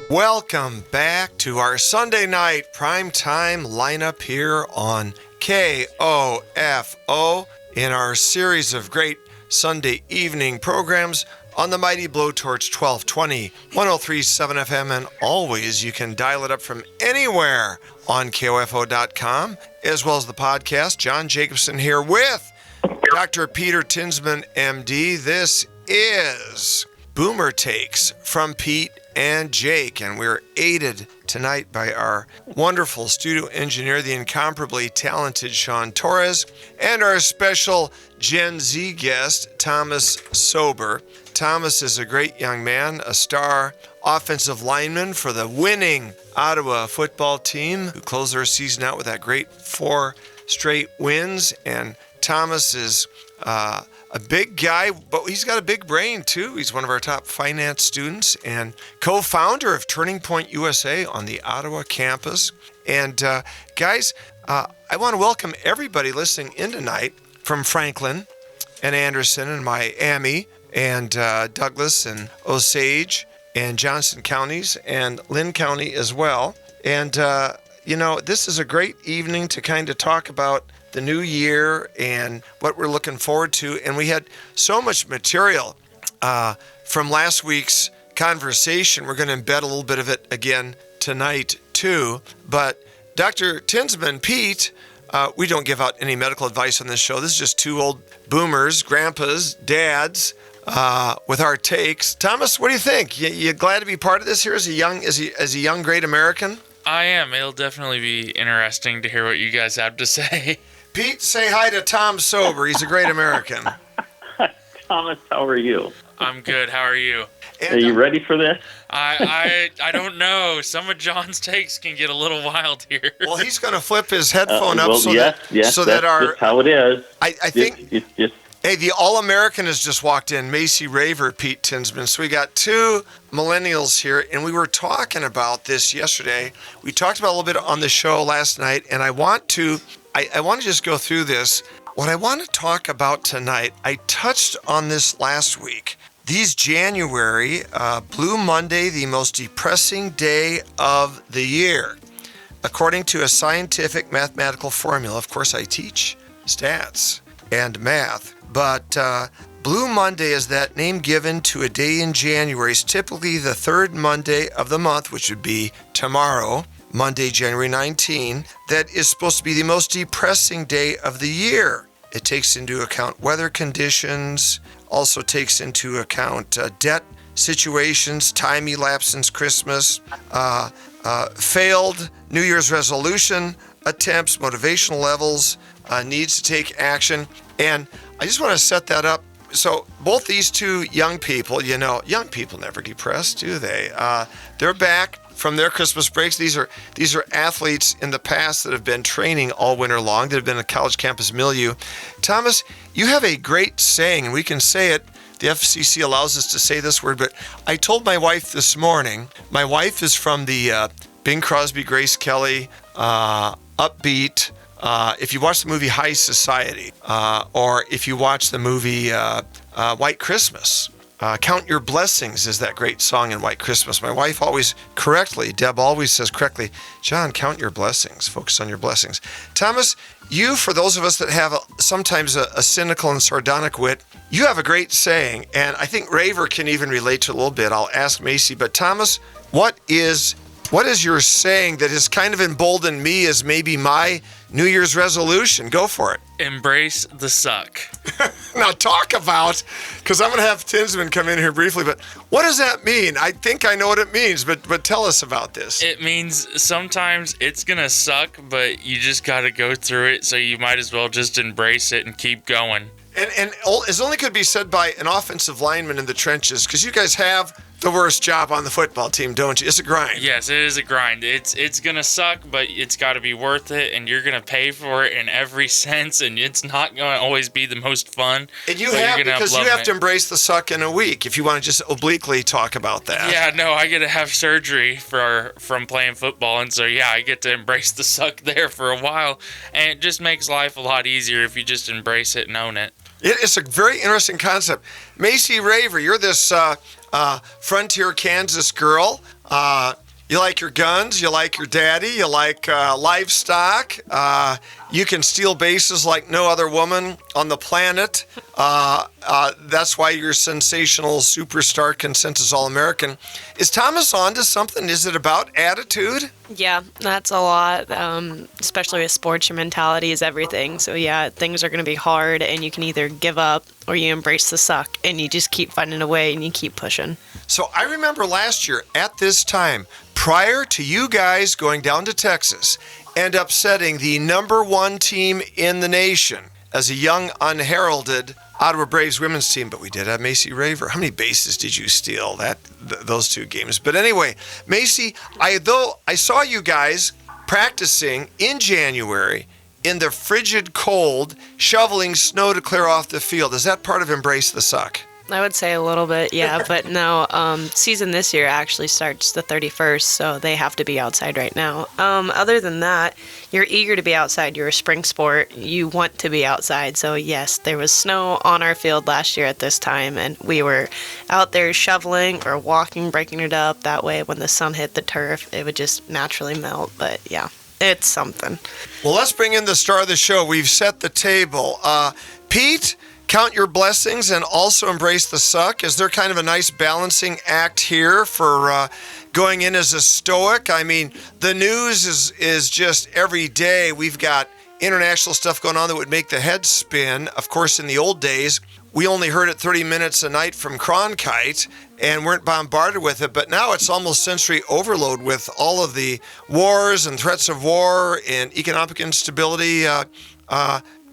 Welcome back to our Sunday night primetime lineup here on KOFO in our series of great Sunday evening programs on the mighty Blowtorch 1220, 103.7 FM, and always you can dial it up from anywhere on KOFO.com, as well as the podcast. John Jacobson here with Dr. Peter Tinsman, MD. This is Boomer Takes from Pete and Jake, and we're aided tonight by our wonderful studio engineer, the incomparably talented Sean Torres, and our special Gen Z guest, Thomas Sober. Thomas is a great young man, a star offensive lineman for the winning Ottawa football team, who closed their season out with that great 4 straight wins. And Thomas is a big guy, but he's got a big brain too. He's one of our top finance students and co-founder of Turning Point USA on the Ottawa campus. And guys, I want to welcome everybody listening in tonight from Franklin and Anderson and Miami and Douglas and Osage and Johnson counties and Lynn County as well. And, this is a great evening to kind of talk about the new year and what we're looking forward to. And we had so much material from last week's conversation. We're going to embed a little bit of it again tonight too. But Dr. Tinsman, Pete, we don't give out any medical advice on this show. This is just 2 old boomers, grandpas, dads, with our takes. Thomas, what do you think? You glad to be part of this here as a young great American? I am. It'll definitely be interesting to hear what you guys have to say. Pete, say hi to Tom Sober. He's a great American. Thomas, how are you? I'm good. How are you? Are you ready for this? I don't know. Some of John's takes can get a little wild here. Well, he's going to flip his headphone up that's our. How it is. I think. Hey, the All-American has just walked in, Macy, Raver, Pete Tinsman. So we got 2 millennials here, and we were talking about this yesterday. We talked about a little bit on the show last night, and I want to just go through this. What I want to talk about tonight, I touched on this last week. These January, Blue Monday, the most depressing day of the year. According to a scientific mathematical formula, of course I teach stats and math, but Blue Monday is that name given to a day in January. It's typically the 3rd Monday of the month, which would be tomorrow, Monday, January 19, that is supposed to be the most depressing day of the year. It takes into account weather conditions, also takes into account debt situations, time elapsed since Christmas, failed New Year's resolution attempts, motivational levels, needs to take action. And I just want to set that up. So both these 2 young people, young people never depressed, do they? They're back from their Christmas breaks. These are athletes in the past that have been training all winter long, that have been a college campus milieu. Thomas, you have a great saying, and we can say it. The FCC allows us to say this word, but I told my wife this morning, my wife is from the Bing Crosby, Grace Kelly, upbeat. If you watch the movie High Society, or if you watch the movie White Christmas, Count Your Blessings is that great song in White Christmas. My wife Deb always says correctly, John, count your blessings, focus on your blessings. Thomas, you, for those of us that have sometimes a cynical and sardonic wit, you have a great saying, and I think Raver can even relate to it a little bit. I'll ask Macy, but Thomas, what is your saying that has kind of emboldened me as maybe my New Year's resolution? Go for it. Embrace the suck. Now talk about, because I'm going to have Tinsman come in here briefly, but what does that mean? I think I know what it means, but tell us about this. It means sometimes it's going to suck, but you just got to go through it, so you might as well just embrace it and keep going. And it only could be said by an offensive lineman in the trenches, because you guys have the worst job on the football team, don't you? It's a grind. Yes, it is a grind. It's going to suck, but it's got to be worth it, and you're going to pay for it in every sense, and it's not going to always be the most fun. And you have to embrace the suck in a week, if you want to just obliquely talk about that. Yeah, no, I get to have surgery from playing football, and so, yeah, I get to embrace the suck there for a while, and it just makes life a lot easier if you just embrace it and own it. It's a very interesting concept. Macy Raver, you're this frontier Kansas girl. You like your guns, you like your daddy, you like livestock. You can steal bases like no other woman on the planet. That's why you're sensational superstar consensus All-American. Is Thomas on to something? Is it about attitude? Yeah, that's a lot, especially with sports. Your mentality is everything. So yeah, things are going to be hard, and you can either give up or you embrace the suck, and you just keep finding a way and you keep pushing. So I remember last year at this time, prior to you guys going down to Texas and upsetting the number one team in the nation as a young, unheralded Ottawa Braves women's team, but we did have Macy Raver. How many bases did you steal those two games? But anyway, Macy, I saw you guys practicing in January in the frigid cold, shoveling snow to clear off the field. Is that part of Embrace the Suck? I would say a little bit, yeah, but no, season this year actually starts the 31st, so they have to be outside right now. Other than that, you're eager to be outside. You're a spring sport. You want to be outside. So yes, there was snow on our field last year at this time, and we were out there shoveling or walking, breaking it up. That way, when the sun hit the turf, it would just naturally melt. But yeah, it's something. Well, let's bring in the star of the show. We've set the table. Pete, count your blessings and also embrace the suck. Is there kind of a nice balancing act here for going in as a Stoic? I mean, the news is just every day. We've got international stuff going on that would make the head spin. Of course, in the old days, we only heard it 30 minutes a night from Cronkite and weren't bombarded with it. But now it's almost sensory overload with all of the wars and threats of war and economic instability.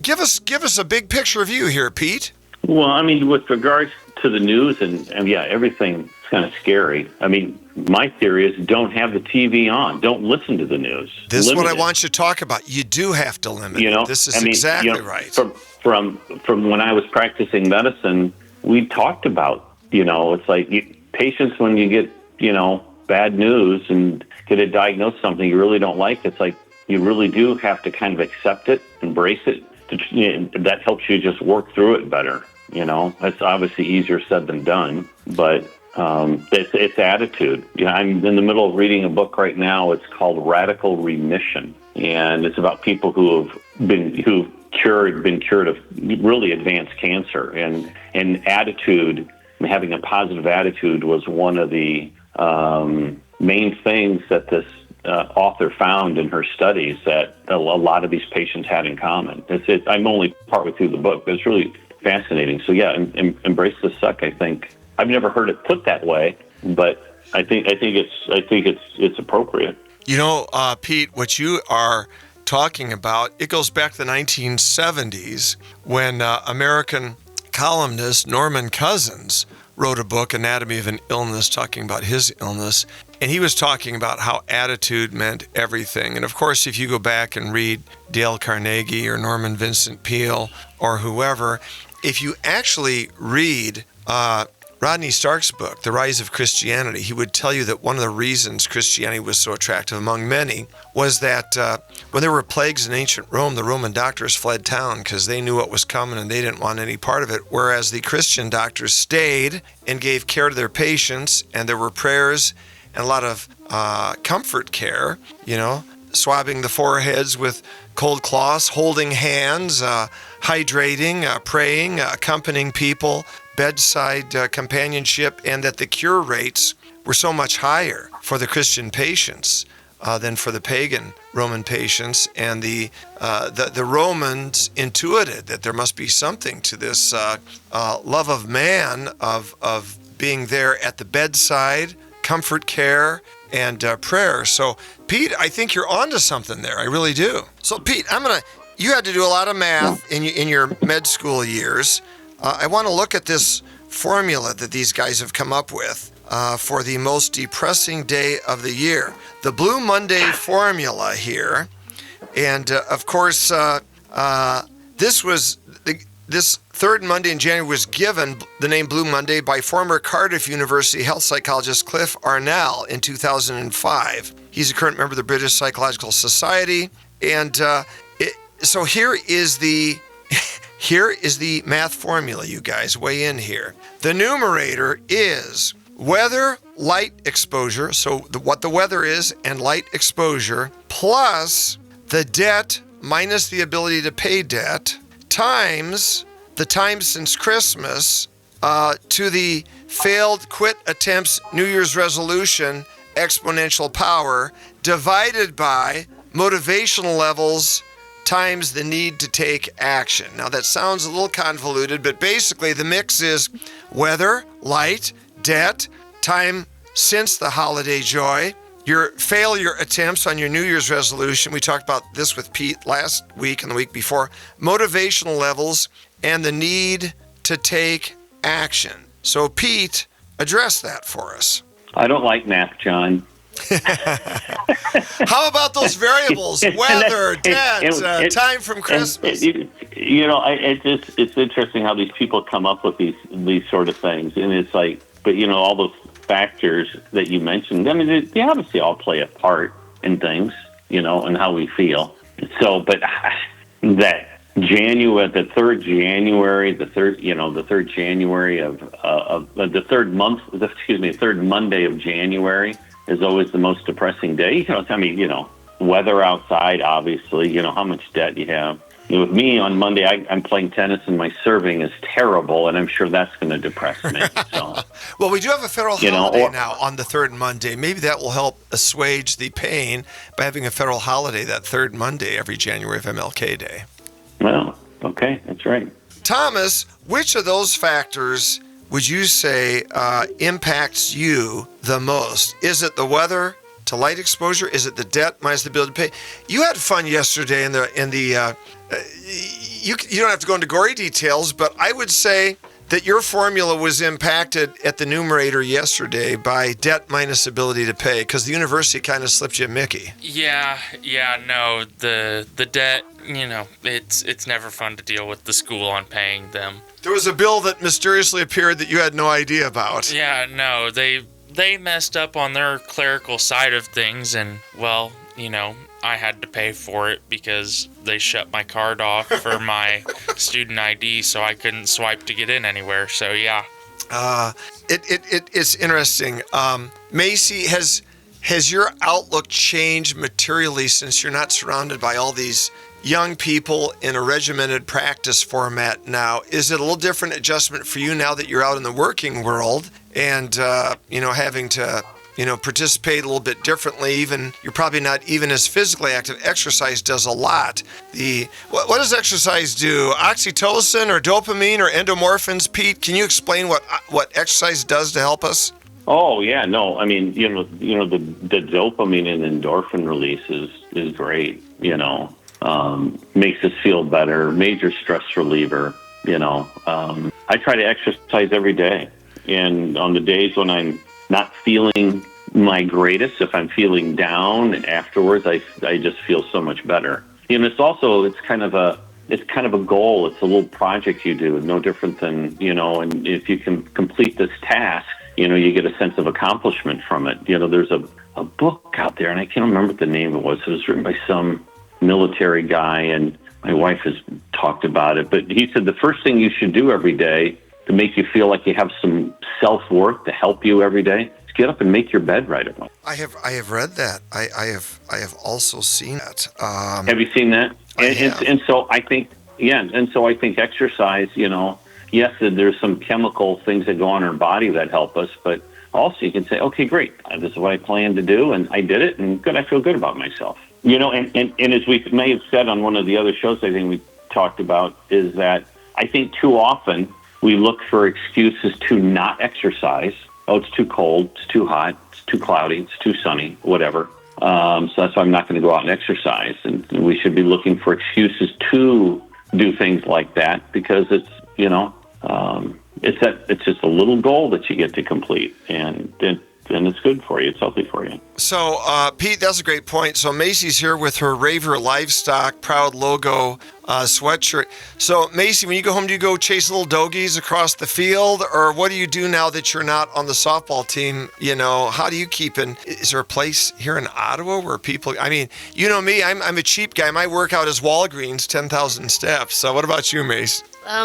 Give us a big picture view here, Pete. Well, I mean, with regards to the news and yeah, everything's kind of scary. I mean, my theory is don't have the TV on. Don't listen to the news. This is what I want you to talk about. You do have to limit it. This is exactly right. From when I was practicing medicine, we talked about, it's like patients when you get, bad news and get a diagnosed something you really don't like, it's like you really do have to kind of accept it, embrace it. That helps you just work through it better. It's obviously easier said than done, but it's attitude. I'm in the middle of reading a book right now. It's called Radical Remission, and it's about people who've been cured of really advanced cancer, and attitude, having a positive attitude was one of the main things that this author found in her studies that a lot of these patients had in common. I'm only partway through the book, but it's really fascinating. So yeah, embrace the suck. I think I've never heard it put that way, but I think it's appropriate. Pete, what you are talking about, it goes back to the 1970s when American columnist Norman Cousins wrote a book, Anatomy of an Illness, talking about his illness. And he was talking about how attitude meant everything. And of course, if you go back and read Dale Carnegie or Norman Vincent Peale or whoever, if you actually read Rodney Stark's book, The Rise of Christianity, he would tell you that one of the reasons Christianity was so attractive among many was that when there were plagues in ancient Rome, the Roman doctors fled town because they knew what was coming and they didn't want any part of it, whereas the Christian doctors stayed and gave care to their patients, and there were prayers and a lot of comfort care, swabbing the foreheads with cold cloths, holding hands, hydrating, praying, accompanying people, bedside companionship, and that the cure rates were so much higher for the Christian patients than for the pagan Roman patients. And the Romans intuited that there must be something to this love of man, of being there at the bedside, comfort care, and prayer. So, Pete, I think you're onto something there. I really do. So, Pete, you had to do a lot of math in your med school years. I want to look at this formula that these guys have come up with for the most depressing day of the year. The Blue Monday formula here. And, of course, this third Monday in January was given the name Blue Monday by former Cardiff University health psychologist Cliff Arnell in 2005. He's a current member of the British Psychological Society. And so here is the Here is the math formula, you guys. Weigh in here. The numerator is weather, light exposure, so what the weather is and light exposure, plus the debt minus the ability to pay debt, times the time since Christmas, to the failed quit attempts New Year's resolution exponential power, divided by motivational levels times the need to take action. Now that sounds a little convoluted, but basically the mix is weather, light, debt, time since the holiday joy, your failure attempts on your New Year's resolution. We talked about this with Pete last week and the week before. Motivational levels and the need to take action. So Pete, address that for us. I don't like math, John. How about those variables? Weather, debt, time from Christmas. It's interesting how these people come up with these sort of things, and it's like, but all those factors that you mentioned, I mean, they obviously all play a part in things, and how we feel. So, but that January, the third Monday of January is always the most depressing day. Weather outside, obviously, how much debt you have. With me on Monday, I'm playing tennis and my serving is terrible, and I'm sure that's going to depress me. So, well, we do have a federal holiday now on the third Monday. Maybe that will help assuage the pain by having a federal holiday that third Monday every January of MLK Day. Well, okay, that's right. Thomas, which of those factors would you say impacts you the most? Is it the weather to light exposure? Is it the debt minus the ability to pay? You had fun yesterday in the you don't have to go into gory details, but I would say that your formula was impacted at the numerator yesterday by debt minus ability to pay, because the university kind of slipped you a Mickey. No, the debt, it's never fun to deal with the school on paying them. There was a bill that mysteriously appeared that you had no idea about. Yeah, no, they messed up on their clerical side of things, and, well, I had to pay for it because they shut my card off for my student ID, so I couldn't swipe to get in anywhere. So yeah. It's interesting. Macy, has your outlook changed materially since you're not surrounded by all these young people in a regimented practice format now? Is it a little different adjustment for you now that you're out in the working world and having to participate a little bit differently? Even you're probably not even as physically active. Exercise does a lot. What does exercise do? Oxytocin or dopamine or endomorphins? Pete, can you explain what exercise does to help us? Oh yeah, no. I mean, the dopamine and endorphin release is great. Makes us feel better. Major stress reliever. I try to exercise every day, and on the days when I'm not feeling my greatest, if I'm feeling down afterwards, I just feel so much better. It's kind of a goal. It's a little project you do, no different than, and if you can complete this task, you get a sense of accomplishment from it. There's a book out there, and I can't remember what the name of it was. It was written by some military guy, and my wife has talked about it, but he said the first thing you should do every day to make you feel like you have some self-worth to help you every day is get up and make your bed right away. I have read that. I have also seen that. Have you seen that? And so I think exercise, yes, there's some chemical things that go on in our body that help us, but also you can say, okay, great, this is what I planned to do, and I did it, and good, I feel good about myself. And as we may have said on one of the other shows, I think we talked about, is that I think too often we look for excuses to not exercise. Oh, it's too cold, it's too hot, it's too cloudy, it's too sunny, whatever. So that's why I'm not going to go out and exercise. And we should be looking for excuses to do things like that, because it's just a little goal that you get to complete, and it's good for you. It's healthy for you. So, Pete, that's a great point. So Macy's here with her Raver livestock proud logo sweatshirt. So, Macy, when you go home, do you go chase little doggies across the field, or what do you do now that you're not on the softball team? You know, how do you keep in? Is there a place here in Ottawa where people? I mean, you know me, I'm a cheap guy. My workout is Walgreens, 10,000 steps. So, what about you, Mace?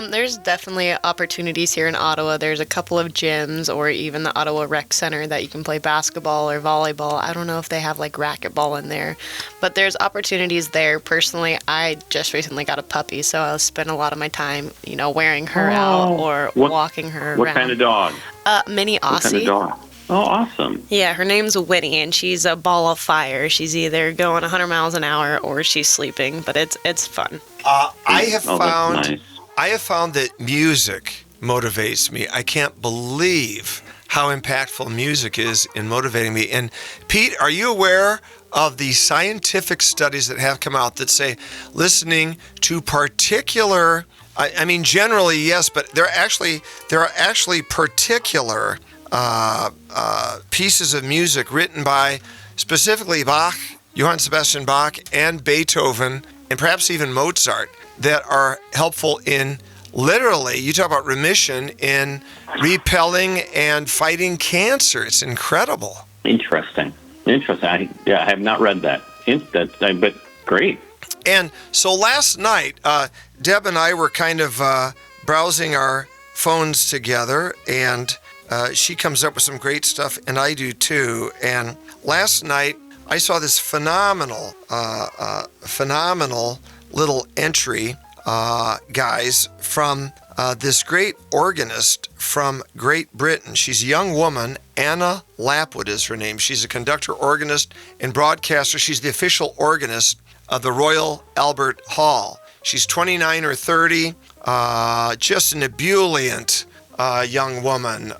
There's definitely opportunities here in Ottawa. There's a couple of gyms or even the Ottawa Rec Center that you can play basketball or volleyball. I don't know if they have like racquetball in there, but there's opportunities there. Personally, I just recently got a puppy, so I'll spend a lot of my time, you know, wearing her out or walking her around. What kind of dog? Mini Aussie. What kind of dog? Oh, awesome. Yeah, her name's Winnie, and she's a ball of fire. She's either going 100 miles an hour or she's sleeping, but it's fun. I have found that music motivates me. I can't believe how impactful music is in motivating me. And Pete, are you aware of the scientific studies that have come out that say listening to particular, I mean, generally, yes, but there are actually particular pieces of music written by specifically Bach, Johann Sebastian Bach, and Beethoven, and perhaps even Mozart, that are helpful in literally, you talk about remission, in repelling and fighting cancer. It's incredible. Interesting. I have not read that. But great. And so last night, Deb and I were kind of browsing our phones together, and she comes up with some great stuff, and I do too. And last night, I saw this phenomenal little entry, guys, from this great organist from Great Britain. She's a young woman. Anna Lapwood is her name. She's a conductor, organist, and broadcaster. She's the official organist of the Royal Albert Hall. She's 29 or 30, just an ebullient young woman,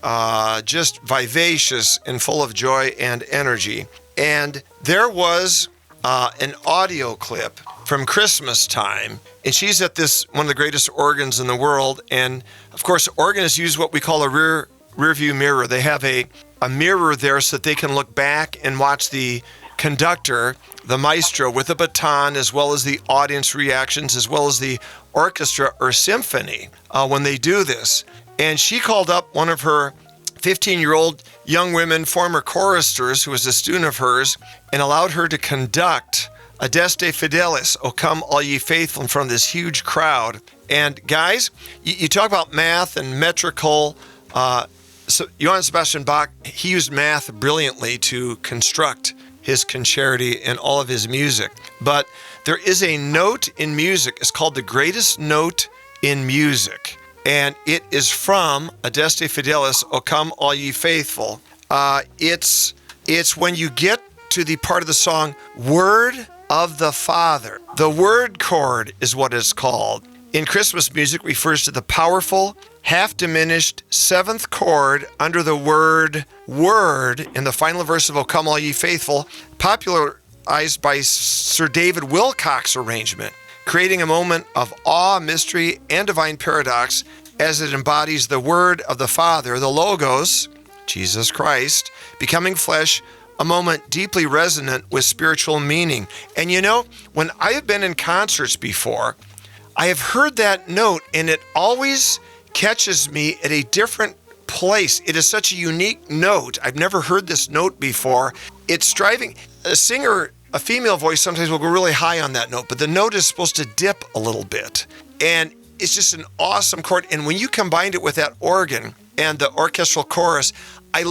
just vivacious and full of joy and energy. And there was an audio clip from Christmas time, and she's at this one of the greatest organs in the world. And of course, organists use what we call a rear view mirror. They have a mirror there so that they can look back and watch the conductor, the maestro, with a baton, as well as the audience reactions, as well as the orchestra or symphony when they do this. And she called up one of her 15-year-old young women, former choristers, who was a student of hers, and allowed her to conduct Adeste Fidelis, O Come All Ye Faithful, in front of this huge crowd. And guys, you talk about math and metrical. So Johann Sebastian Bach, he used math brilliantly to construct his concerti and all of his music. But there is a note in music. It's called the greatest note in music. And it is from Adeste Fidelis, O Come All Ye Faithful. It's when you get to the part of the song, Word of the Father. The word chord is what it's called. In Christmas music, refers to the powerful, half-diminished seventh chord under the word word in the final verse of O Come All Ye Faithful, popularized by Sir David Wilcock's arrangement, creating a moment of awe, mystery, and divine paradox as it embodies the word of the Father, the Logos, Jesus Christ, becoming flesh, a moment deeply resonant with spiritual meaning. And you know, when I have been in concerts before, I have heard that note, and it always catches me at a different place. It is such a unique note. I've never heard this note before. It's driving. A singer, a female voice, sometimes will go really high on that note, but the note is supposed to dip a little bit. And it's just an awesome chord. And when you combined it with that organ and the orchestral chorus, I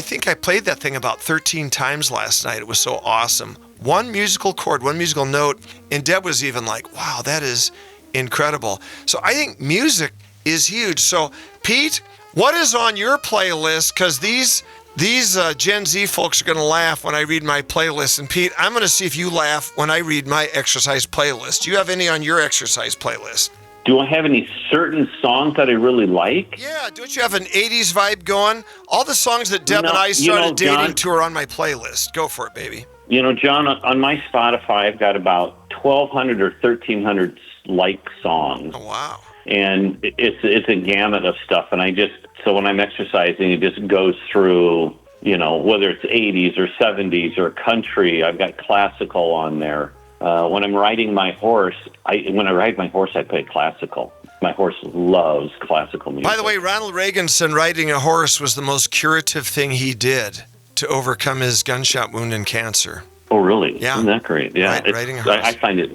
think I played that thing about 13 times last night. It was so awesome. One musical chord, one musical note, and Deb was even like, wow, that is incredible. So I think music is huge. So Pete, what is on your playlist? Because these Gen Z folks are going to laugh when I read my playlist. And Pete, I'm going to see if you laugh when I read my exercise playlist. Do you have any on your exercise playlist? Do I have any certain songs that I really like? Yeah, don't you have an 80s vibe going? All the songs that Deb and I started dating to are on my playlist. Go for it, baby. You know, John, on my Spotify, I've got about 1,200 or 1,300 like songs. Oh, wow. And it's a gamut of stuff. And so when I'm exercising, it just goes through, you know, whether it's 80s or 70s or country. I've got classical on there. When I'm riding my horse, when I ride my horse, I play classical. My horse loves classical music. By the way, Ronald Reagan said riding a horse was the most curative thing he did to overcome his gunshot wound and cancer. Oh, really? Yeah. Isn't that great? Yeah. Riding a horse. I find it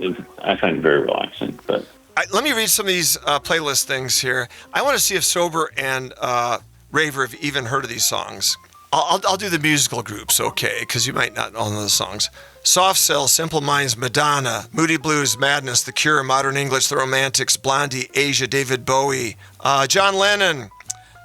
very relaxing. But Let me read some of these playlist things here. I want to see if Sober and Raver have even heard of these songs. I'll do the musical groups, okay, because you might not all know the songs. Soft Cell, Simple Minds, Madonna, Moody Blues, Madness, The Cure, Modern English, The Romantics, Blondie, Asia, David Bowie, John Lennon,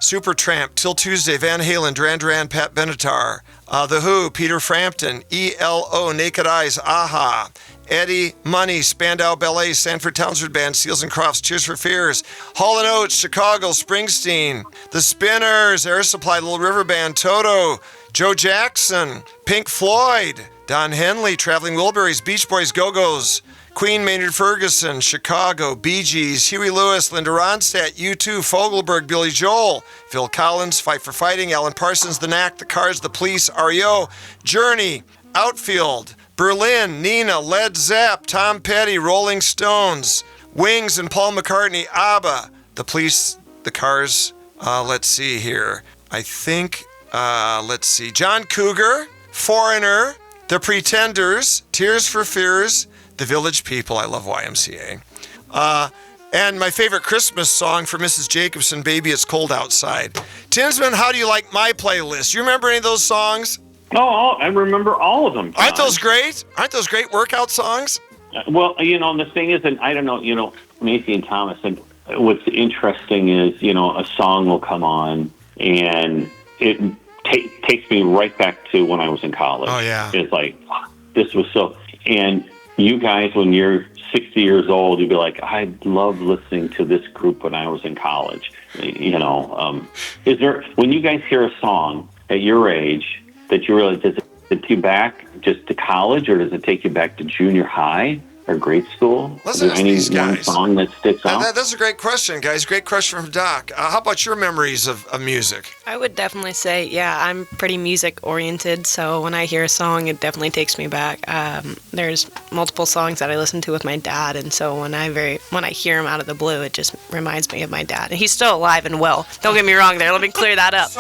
Supertramp, Till Tuesday, Van Halen, Duran Duran, Pat Benatar, The Who, Peter Frampton, ELO, Naked Eyes, Aha, Eddie Money, Spandau Ballet, Sanford Townsend Band, Seals and Crofts, Tears for Fears, Hall & Oates, Chicago, Springsteen, The Spinners, Air Supply, Little River Band, Toto, Joe Jackson, Pink Floyd, Don Henley, Traveling Wilburys, Beach Boys, Go-Go's, Queen, Maynard Ferguson, Chicago, Bee Gees, Huey Lewis, Linda Ronstadt, U2, Fogelberg, Billy Joel, Phil Collins, Fight for Fighting, Alan Parsons, The Knack, The Cars, The Police, REO, Journey, Outfield, Berlin, Nina, Led Zepp, Tom Petty, Rolling Stones, Wings and Paul McCartney, ABBA, The Police, The Cars, let's see here. I think, John Cougar, Foreigner, The Pretenders, Tears for Fears, The Village People, I love YMCA. And my favorite Christmas song for Mrs. Jacobson, Baby It's Cold Outside. Tinsman, how do you like my playlist? You remember any of those songs? Oh, I remember all of them, John. Aren't those great? Aren't those great workout songs? Well, the thing is, and I don't know, Macy and Thomas, and what's interesting is, a song will come on, and it takes me right back to when I was in college. Oh, yeah. It's like, this was so... And you guys, when you're 60 years old, you'd be like, I love listening to this group when I was in college. Is there, when you guys hear a song at your age that you realize, does it take you back just to college, or does it take you back to junior high or grade school? Let's ask these guys. One song that sticks out? That's a great question, guys. Great question from Doc. How about your memories of music? I would definitely say, I'm pretty music oriented, so when I hear a song, it definitely takes me back. There's multiple songs that I listen to with my dad, and so when I hear him out of the blue, it just reminds me of my dad. And he's still alive and well. Don't get me wrong there. Let me clear that up.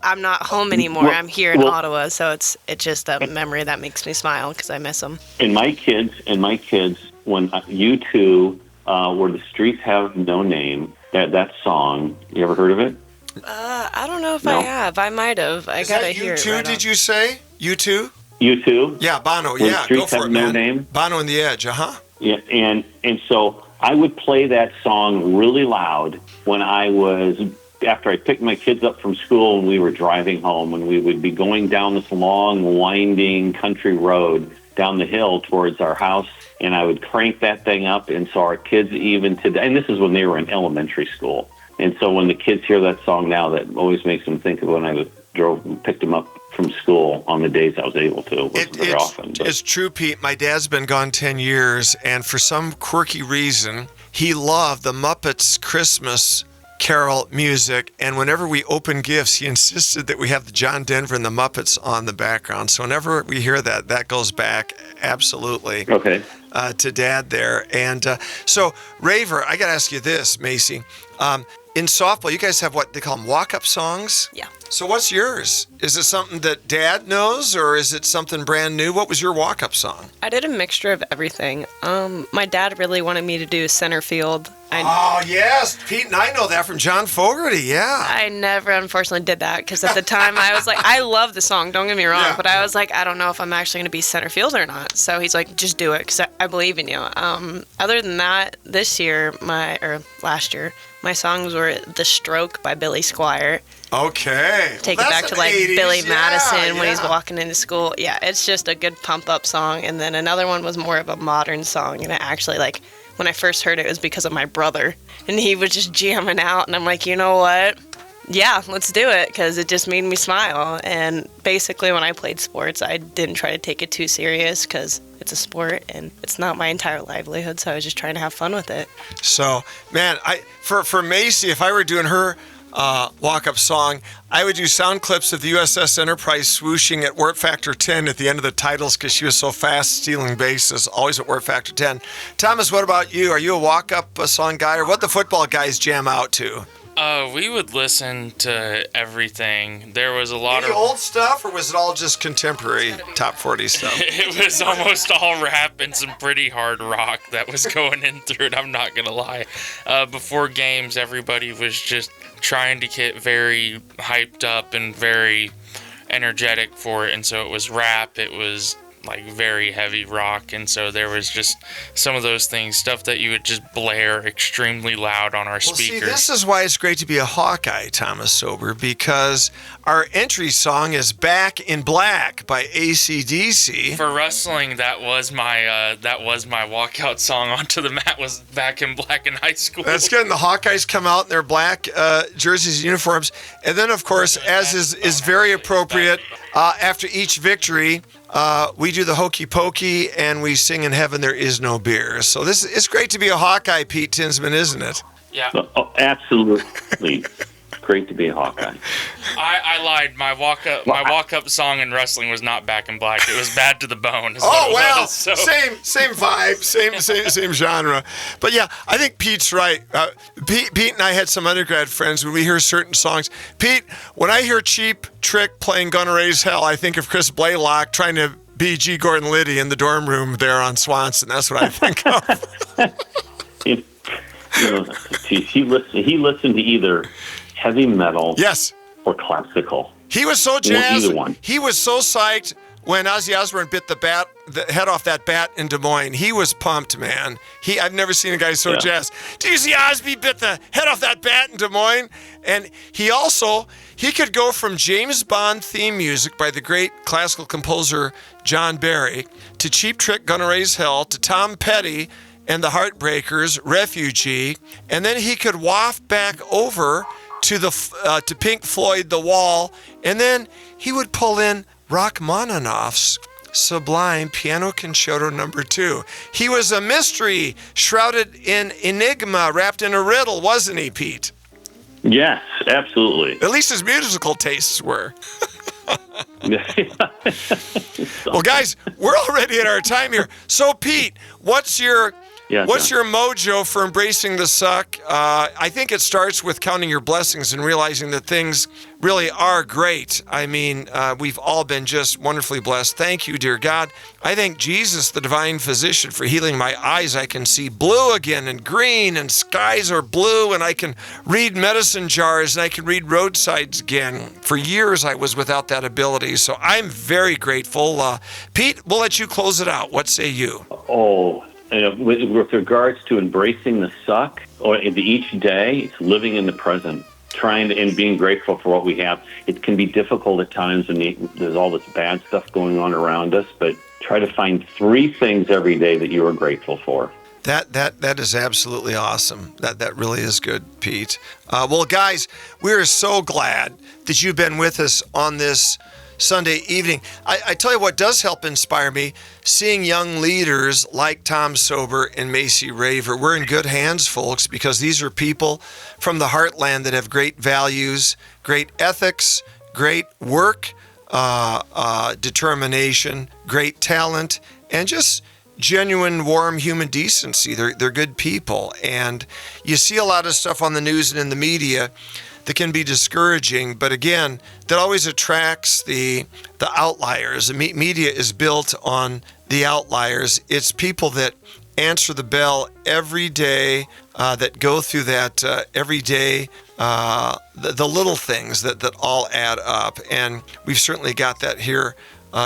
I'm not home anymore. I'm here in Ottawa, so it's just a memory that makes me smile because I miss him. And my kids, when you two were The Streets Have No Name, that song, you ever heard of it? I don't know if I have. I might have. I gotta hear it. U2, did you say? U2? U2? Yeah, Bono. When Yeah, Streets go for Have it, No man. Name? Bono and the Edge, Yeah, and so I would play that song really loud when after I picked my kids up from school and we were driving home, and we would be going down this long, winding country road down the hill towards our house, and I would crank that thing up, and so our kids even today, and this is when they were in elementary school, and so when the kids hear that song now, that always makes them think of when I drove and picked them up from school on the days I was able to. It wasn't very often. But. It's true, Pete. My dad's been gone 10 years, and for some quirky reason, he loved the Muppets Christmas Carol music, and whenever we open gifts, he insisted that we have the John Denver and the Muppets on the background. So whenever we hear that goes back absolutely to Dad there. And so, Raver, I got to ask you this, Macy. In softball, you guys have what they call them, walk-up songs? Yeah. So what's yours? Is it something that Dad knows, or is it something brand new? What was your walk-up song? I did a mixture of everything. My dad really wanted me to do center field. Oh, yes. Pete and I know that from John Fogerty, yeah. I never, unfortunately, did that because at the time I was like, I love the song, don't get me wrong, but I was like, I don't know if I'm actually going to be center field or not. So he's like, just do it because I believe in you. Other than that, last year, my songs were The Stroke by Billy Squier. Okay. Take it back to like 80s, Billy Madison when he's yeah. walking into school. Yeah, it's just a good pump up song. And then another one was more of a modern song. And it actually, like, when I first heard it, it was because of my brother. And he was just jamming out. And I'm like, you know what? Yeah, let's do it because it just made me smile. And basically when I played sports, I didn't try to take it too serious because it's a sport and it's not my entire livelihood. So I was just trying to have fun with it. So, man, for Macy, if I were doing her walk-up song. I would do sound clips of the USS Enterprise swooshing at warp factor 10 at the end of the titles because she was so fast stealing bases, always at warp factor 10. Thomas, what about you? Are you a walk-up song guy, or what the football guys jam out to? We would listen to everything. There was a lot Any of old stuff, or was it all just contemporary top 40 stuff? It was almost all rap and some pretty hard rock that was going in through it, I'm not going to lie. Before games, everybody was just trying to get very hyped up and very energetic for it, and so it was rap, it was like very heavy rock, and so there was just some of those things, stuff that you would just blare extremely loud on our speakers. See, this is why it's great to be a Hawkeye, Thomas Sober, because our entry song is Back in Black by AC/DC. For wrestling, that was my walkout song onto the mat, was Back in Black in high school. That's good. And the Hawkeyes come out in their black jerseys and uniforms. And then, of course, as is very appropriate, after each victory, we do the hokey pokey and we sing In Heaven There Is No Beer. So it's great to be a Hawkeye, Pete Tinsman, isn't it? Yeah. Oh, absolutely. Great to be a Hawkeye. I lied. My walk-up song in wrestling was not Back in Black. It was Bad to the Bone. Oh, well, same vibe, same genre. But yeah, I think Pete's right. Pete and I had some undergrad friends when we hear certain songs. Pete, when I hear Cheap Trick playing Gonna Raise Hell, I think of Chris Blaylock trying to be G. Gordon Liddy in the dorm room there on Swanson. That's what I think of. He listened to either heavy metal, yes, or classical. He was so jazzed. Either one. He was so psyched when Ozzy Osbourne bit the head off that bat in Des Moines. He was pumped, man. I've never seen a guy so jazzed. Do you see Ozzy bit the head off that bat in Des Moines? And he could go from James Bond theme music by the great classical composer John Barry to Cheap Trick, Gonna Raise Hell, to Tom Petty and the Heartbreakers, Refugee, and then he could waft back over to Pink Floyd, The Wall, and then he would pull in Rachmaninoff's Sublime Piano Concerto No. 2. He was a mystery shrouded in enigma, wrapped in a riddle, wasn't he, Pete? Yes, absolutely. At least his musical tastes were. Well, guys, we're already at our time here. So, Pete, what's your mojo for embracing the suck? I think it starts with counting your blessings and realizing that things really are great. I mean, we've all been just wonderfully blessed. Thank you, dear God. I thank Jesus, the divine physician, for healing my eyes. I can see blue again and green, and skies are blue, and I can read medicine jars, and I can read roadsides again. For years, I was without that ability, so I'm very grateful. Pete, we'll let you close it out. What say you? With regards to embracing the suck, or each day, it's living in the present, and being grateful for what we have. It can be difficult at times when there's all this bad stuff going on around us, but try to find 3 things every day that you are grateful for. That is absolutely awesome. That really is good, Pete. Well, guys, we are so glad that you've been with us on this Sunday evening. I tell you what does help inspire me, seeing young leaders like Tom Sober and Macy Raver. We're in good hands, folks, because these are people from the heartland that have great values, great ethics, great work, determination, great talent, and just genuine, warm human decency. They're good people. And you see a lot of stuff on the news and in the media that can be discouraging, but again, that always attracts the outliers. The media is built on the outliers. It's people that answer the bell every day, that go through that every day, the little things that all add up. And we've certainly got that here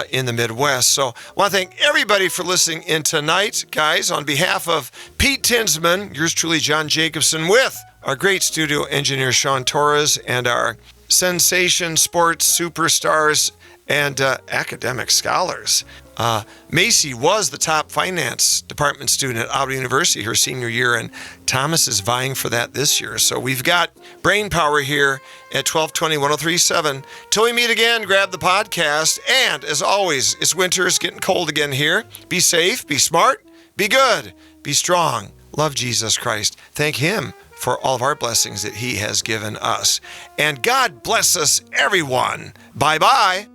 in the Midwest. So I want to thank everybody for listening in tonight, guys. On behalf of Pete Tinsman, yours truly, John Jacobson, with our great studio engineer, Sean Torres, and our sensation sports superstars and academic scholars. Macy was the top finance department student at Auburn University her senior year, and Thomas is vying for that this year. So we've got brain power here at 1220 1037. Till we meet again, grab the podcast. And as always, it's winter, it's getting cold again here. Be safe, be smart, be good, be strong. love Jesus Christ. Thank Him for all of our blessings that He has given us. And God bless us, everyone. Bye-bye.